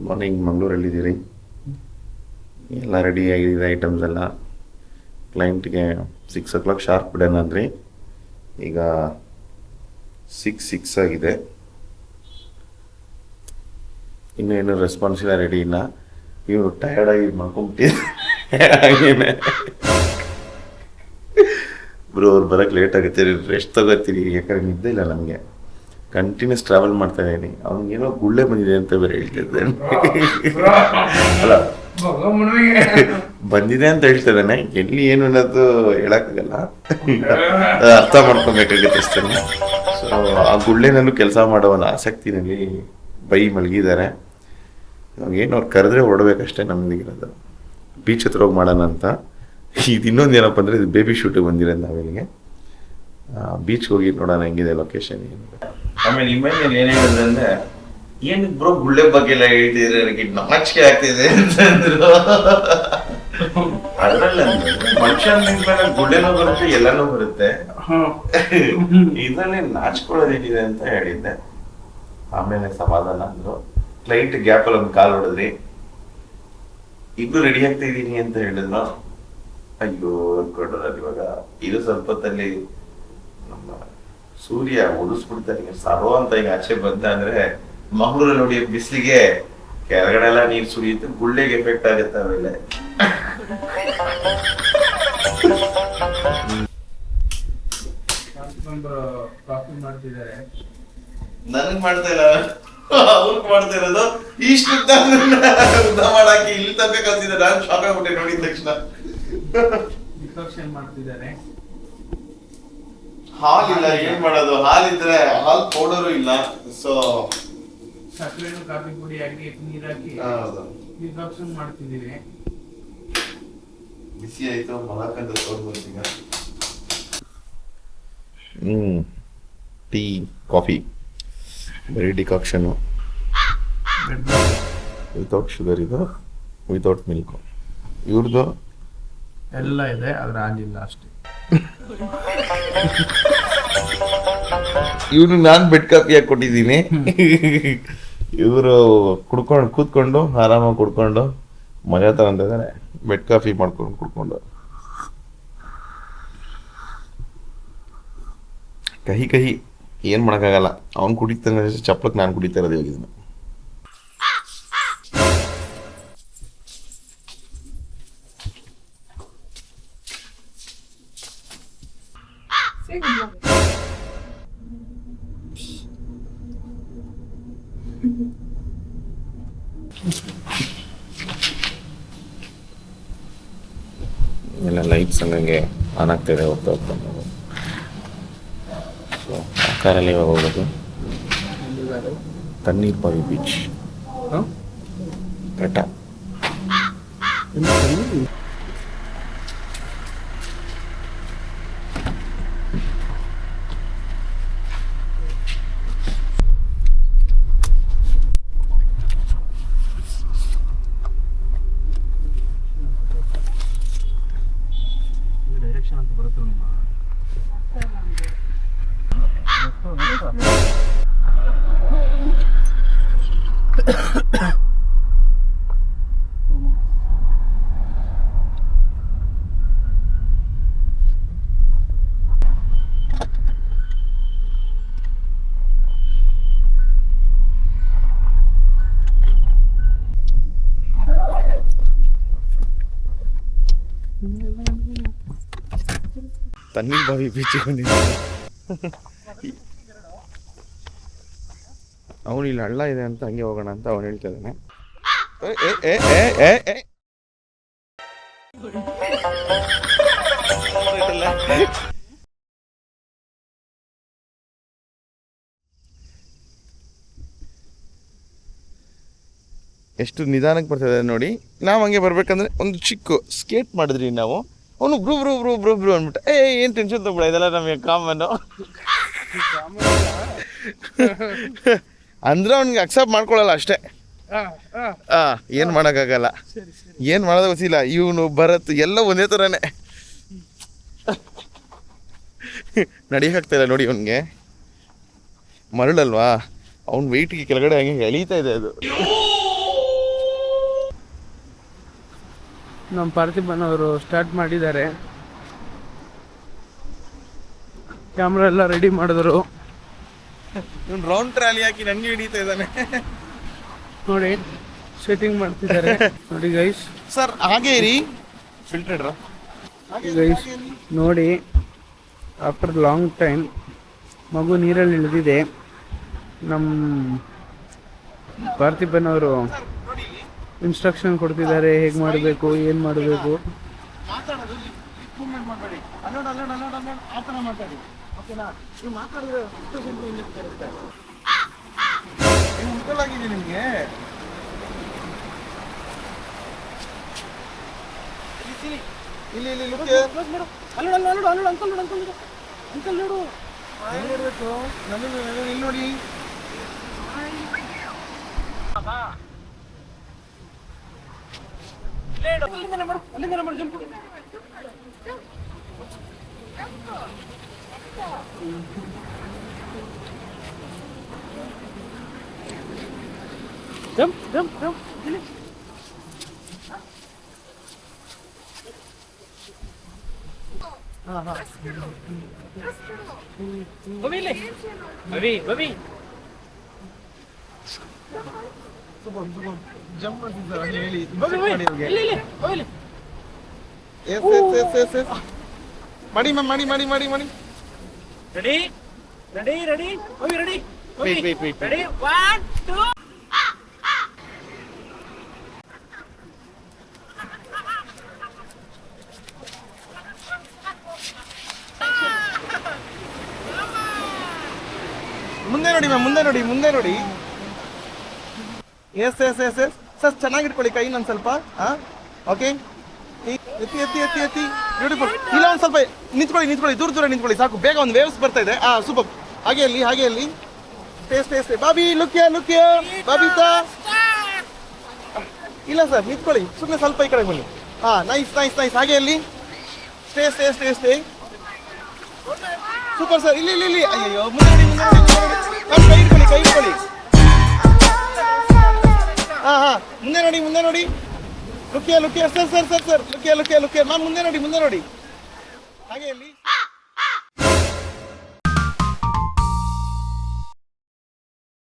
Morning ಮಂಗಳೂರಲ್ಲಿದ್ದೀರಿ. ಎಲ್ಲ ready ಆಗಿದೆ items ಎಲ್ಲ. ಕ್ಲೈಂಟ್ಗೆ 6 o'clock ಶಾರ್ಪ್ ಬಿಡೋಣ ಅಂದ್ರಿ. ಈಗ 6 ಆಗಿದೆ. ಇನ್ನೇನು ರೆಸ್ಪಾನ್ಸ್ ಇಲ್ಲ, ರೆಡಿ ಇಲ್ಲ. ಇವರು ಟಯರ್ಡಾಗಿ ಮಾಡ್ಕೊಂಬಿಟ್ಟಿದ್ದಾರೆ. ಬ್ರೋ ಅವ್ರು ಬರೋಕ್ಕೆ ಲೇಟ್ ಆಗುತ್ತೆ, ರೆಸ್ಟ್ ತಗೋತೀರಿ. ಯಾಕಂದ್ರೆ ನಿದ್ದೆ ಇಲ್ಲ ನಮಗೆ, ಕಂಟಿನ್ಯೂಸ್ ಟ್ರಾವೆಲ್ ಮಾಡ್ತಾ ಇದ್ದೀನಿ. ಅವ್ನಿಗೇನೋ ಗುಳ್ಳೆ ಬಂದಿದೆ ಅಂತ ಬೇರೆ ಹೇಳ್ತಿದ್ದೆ. ಅಲ್ಲ, ಬಂದಿದೆ ಅಂತ ಹೇಳ್ತಿದ್ದಾನೆ, ಎಲ್ಲಿ ಏನು ಅನ್ನೋದು ಹೇಳಕ್ಕಾಗಲ್ಲ. ಅರ್ಥ ಮಾಡ್ಕೊಬೇಕಾಗುತ್ತೆ ಅಷ್ಟೇ. ಸೊ ಆ ಗುಳ್ಳೆನಲ್ಲೂ ಕೆಲಸ ಮಾಡೋ ಒಂದು ಆಸಕ್ತಿನಲ್ಲಿ ಬೈ ಮಲಗಿದ್ದಾರೆ. ಏನು ಅವ್ರು ಕರೆದ್ರೆ ಹೊರಡ್ಬೇಕಷ್ಟೇ ನಮ್ದಿರೋದು. ಬೀಚ್ ಹತ್ರ ಹೋಗಿ ಮಾಡೋಣ ಅಂತ. ಇದು ಇನ್ನೊಂದು ಏನಪ್ಪ ಅಂದರೆ, ಇದು ಬೇಬಿ ಶೂಟಿಗೆ ಬಂದಿರೋದು ನಾವಿಲ್ಲಿಗೆ. ಬೀಚ್ಗೆ ಹೋಗಿ ನೋಡೋಣ ಹೆಂಗಿದೆ ಲೊಕೇಶನ್ ಏನು. ಆಮೇಲೆ ಇಮೇಲೆ ಏನು ಹೇಳಿದ್ರೆ, ಏನಕ್ಕೆ ಬ್ರೋ ಗುಳ್ಳೆ ಬಗ್ಗೆ ಎಲ್ಲ ಹೇಳ್ತಿದ್ರೆ ನನಗೆ ನಾಚಿಕೆ ಆಗ್ತಿದೆ ಅಂತಂದ್ರು. ಅದ್ರಲ್ಲಿ ಮನುಷ್ಯನಿಂದ ಗುಳ್ಳೆನೂ ಬರುತ್ತೆ, ಎಲ್ಲನೂ ಬರುತ್ತೆ. ಇದರಲ್ಲಿ ನಾಚ್ಕೊಳ್ಳೋದೇನಿದೆ ಅಂತ ಹೇಳಿದ್ದೆ. ಆಮೇಲೆ ಸಮಾಧಾನ ಅಂದ್ರು. ಕ್ಲೈಂಟ್ ಗ್ಯಾಪಲ್ಲಿ ಒಂದು ಕಾಲ್ ಹೊಡೆದ್ರಿ, ಇಬ್ರು ರೆಡಿ ಆಗ್ತಾ ಇದ್ದೀನಿ ಅಂತ ಹೇಳಿದ್ರು. ಅಯ್ಯೋ ಅನ್ಕೊಂಡ್ರೆ ಇವಾಗ ಇದು ಸ್ವಲ್ಪ ಹೊತ್ತಲ್ಲಿ ನಮ್ಮ ಸೂರ್ಯ ಉದಿಸ್ಬಿಡ್ತಾರೆ ಸರ್ವ ಅಂತ. ಈಗ ಆಚೆ ಬಂದ ಅಂದ್ರೆ ಮಂಗಳೂರಲ್ಲಿ ನೋಡಿ ಬಿಸಿಲಿಗೆ ಕೆಳಗಡೆ ಎಲ್ಲ ನೀರು ಸುರಿಯುತ್ತೆ, ಗುಳ್ಳೆಗೆ ಎಫೆಕ್ಟ್ ಆಗುತ್ತೆ ಆಮೇಲೆ. ನನಗ್ ಮಾಡ್ತಾ ಇಲ್ಲ, ಅವ್ರಿಗೆ ಮಾಡ್ತಾ ಇರೋದು. ಇಷ್ಟು ಉದ್ದ ಮಾಡಾಕಿ ಇಲ್ಲಿ ತನಕ ಕಲ್ಸಿದ್ದಾರೆ. ನಾನು ಶಾಕ್ ಆಗ್ಬಿಟ್ಟೆ ನೋಡಿದ ತಕ್ಷಣ. ಮಾಡ್ತಿದ್ದಾರೆ. ಹಾಲ್ ಇಲ್ಲ, ಏನ್ ಮಾಡೋದು? ಹಾಲ್ ಇದ್ರೆ ಹಾಲ್ ಪೌಡರು ಇಲ್ಲ. ಸೊ ಸಕ್ಕರೆ ಕಾಫಿ ಪುಡಿ ಹಾಕಿ ನೀರ್ ಹಾಕಿ ಡಿಕಾಕ್ಷನ್ ಮಾಡ್ತಿದೀವಿ. ಬಿಸಿ ಆಯ್ತು, ಮಲಕಂತ ತಗೊಂಡ್ಬರ್ತೀಗ. ಟೀ ಕಾಫಿ ಬರೀ ಡಿಕಾಕ್ಷನು, ವಿತೌಟ್ ಶುಗರ್, ಇದು ವಿತೌಟ್ ಮಿಲ್ಕ್. ಇವ್ರದ್ದು ಎಲ್ಲ ಇದೆ, ಆದ್ರೆ ಆಗಿಲ್ಲ ಅಷ್ಟೇ. ಇವನು ನಾನು ಬೆಡ್ ಕಾಫಿ ಹಾಕಿ ಕೊಟ್ಟಿದ್ದೀನಿ. ಇವರು ಕೂತ್ಕೊಂಡು ಆರಾಮಾಗಿ ಕುಡ್ಕೊಂಡು ಮಜಾ ತಗೊಂಡಿದ್ದಾರೆ. ಬೆಡ್ ಕಾಫಿ ಮಾಡ್ಕೊಂಡು ಕುಡ್ಕೊಂಡು ಕಹಿ ಏನ್ ಮಾಡಕ್ಕಾಗಲ್ಲ. ಅವ್ನು ಕುಡಿತಾನೆ ಚಪ್ಲಕ್ ನಾನು ಕುಡಿತಾ ಇರೋದು ಇವಾಗ ಇದನ್ನ. ಎಲ್ಲ ಲೈಟ್ಸ್ ಹಂಗೆ ಆನ್ ಆಗ್ತಾ ಇದೆ ಹೋಗ್ತಾ ಹೋಗ್ತಾ. ಸೊ ಆ ಕಾರಲ್ಲಿ ಇವಾಗ ಹೋಗೋದು ತಣ್ಣೀರ್ ಬಾವಿ ಬೀಚ್ ಘಟ್ಟ. ಡೈರೆಕ್ಷನ್ ಅಂತ ಬರುತ್ತೆ. ತಣ್ಣೀರ್ ಬಾವಿ ಬೀಚಿಗೆ ಬಂದಿದ್ದೀನಿ. ಅವನು ಇಲ್ಲಿ ಹಳ್ಳ ಇದೆ ಅಂತ ಹಂಗೆ ಹೋಗೋಣ ಅಂತ ಅವನು ಹೇಳ್ತಾ ಇದ್ದಾನೆ. ಎಷ್ಟು ನಿಧಾನಕ್ಕೆ ಬರ್ತಾ ನೋಡಿ. ನಾವು ಹಂಗೆ ಬರ್ಬೇಕಂದ್ರೆ ಒಂದು ಚಿಕ್ಕ ಸ್ಕೇಟ್ ಮಾಡಿದ್ರಿ ನಾವು. ಅವನು ಬ್ರೂ ಬ್ರೂ ಬ್ರೂ ಬ್ರೂ ಬ್ರೂ ಅಂದ್ಬಿಟ್ಟು ಏನು ಟೆನ್ಷನ್ ತಗೊಳ, ಇದೆಲ್ಲ ನಮಗೆ ಕಾಮನ್ನು ಅಂದ್ರೆ ಅವ್ನಿಗೆ ಅಕ್ಸೆಪ್ಟ್ ಮಾಡ್ಕೊಳ್ಳಲ್ಲ ಅಷ್ಟೇ. ಏನು ಮಾಡೋಕ್ಕಾಗಲ್ಲ, ಏನು ಮಾಡೋದು ಗೊತ್ತಿಲ್ಲ. ಇವನು ಭರತ್ ಎಲ್ಲ ಒಂದೇ ಥರನೇ ನಡೆಯೋಕ್ಕಾಗ್ತಾಯಿಲ್ಲ ನೋಡಿ. ಅವನಿಗೆ ಮರಳಲ್ವಾ, ಅವ್ನ ವೆಯ್ಟ್ಗೆ ಕೆಳಗಡೆ ಹಂಗೆ ಎಳೀತಾ ಇದೆ ಅದು. ನಮ್ಮ ಪಾರ್ಥಿಬನ್ ಅವರು ಸ್ಟಾರ್ಟ್ ಮಾಡಿದ್ದಾರೆ. ಕ್ಯಾಮ್ರಾ ಎಲ್ಲ ರೆಡಿ ಮಾಡಿದ್ರು. ರೌಂಡ್ ಟ್ರಾಲಿ ಹಾಕಿ ನನಗೆ ಹಿಡಿತಾ ಇದ್ದಾನೆ ನೋಡಿ, ಸೆಟ್ಟಿಂಗ್ ಮಾಡ್ತಿದ್ದಾರೆ ನೋಡಿ ಗೈಸ್. ಸರ್ ಹಾಗೆ ಇರಿ, ಫಿಲ್ಟರ್ಡ್ ಗೈಸ್ ನೋಡಿ, ಆಫ್ಟರ್ ಲಾಂಗ್ ಟೈಮ್ ಮಗು ನೀರಲ್ಲಿ ಇಳಿದಿದೆ. ನಮ್ಮ ಪಾರ್ಥಿಬನ್ ಅವರು ಇನ್ಸ್ಟ್ರಕ್ಷನ್ ಕೊಡ್ತಿದ್ದಾರೆ, ಹೇಗೆ ಮಾಡಬೇಕು, ಏನು ಮಾಡಬೇಕು. ನಿಮಗೆ ಇಲ್ಲಿ ಇಲ್ಲಿ ಅಂಕಲ್ ನೋಡು, ನೋಡ್ಬೇಕು ನನಗೆ ಇಲ್ಲಿ ನೋಡಿ. ಜಂಪ್ ಮಾಡ್ತಿದ್ದಾರೆ ಹೇಳಿ. ಮಾಡಿ ಮ್ಯಾಮ್, ಮಾಡಿ ಮಾಡಿ ಮಾಡಿ ಮಾಡಿ. Ready ready ready ready ready. 1 2. ಮುಂದೆ ನೋಡಿ ಮ್ಯಾಮ್, ಮುಂದೆ ನೋಡಿ, ಮುಂದೆ ನೋಡಿ. Yes yes yes yes sir, ಚೆನ್ನಾಗಿ ಇಟ್ಕೊಳ್ಳಿ ಕೈ ನಾನು ಸ್ವಲ್ಪ. ಓಕೆ, ಎತ್ತಿ ಎತ್ತಿ ಎತ್ತಿ ಎತ್ತಿ. ಬ್ಯೂಟಿಫುಲ್. ಇಲ್ಲ ಒಂದು ಸ್ವಲ್ಪ ನಿಂತ್ಕೊಳ್ಳಿ, ನಿಂತ್ಕೊಳ್ಳಿ, ದೂರ ದೂರ ನಿಂತ್ಕೊಳ್ಳಿ ಸಾಕು. ಬೇಗ ಒಂದು ವೇವ್ಸ್ ಬರ್ತಾ ಇದೆ. ಸೂಪರ್. ಹಾಗೆ ಅಲ್ಲಿ, ಹಾಗೆ ಅಲ್ಲಿ. Taste taste. ಬಾಬಿ ಲುಕ್ಯ ಲುಕ್ಯ ಬಾಬಿತಾ. ಇಲ್ಲ ಸರ್, ನಿಂತ್ಕೊಳ್ಳಿ, ಸುಮ್ಮನೆ ಸ್ವಲ್ಪ ಈ ಕಡೆ ಬನ್ನಿ. Nice nice nice. ಹಾಗೆ ಅಲ್ಲಿ. Stay stay stay stay. Super sir. ಇಲ್ಲಿ ಇಲ್ಲಿ ಇಲ್ಲಿ. ಅಯ್ಯೋ, ಮುಂದೆ ನೋಡಿ, ಮುಂದೆ ನೋಡಿ. ಕೈ ಇಟ್ಕೊಳ್ಳಿ, ಕೈ ಇಟ್ಕೊಳ್ಳಿ. ಮುಂದೆ ನೋಡಿ, ಮುಂದೆ ನೋಡಿ. ಲುಕ್ಯ ಲುಕ್ಯ ಸರ್ ಸರ್ ಸರ್ ಸರ್. ಲುಕ್ಯ ಲುಕ್ಯ ಲುಕ್ಯ ಮ್ಯಾಮ್, ಮುಂದೆ ನೋಡಿ, ಮುಂದೆ ನೋಡಿ. ಹಾಗೆ ಅಲ್ಲಿ.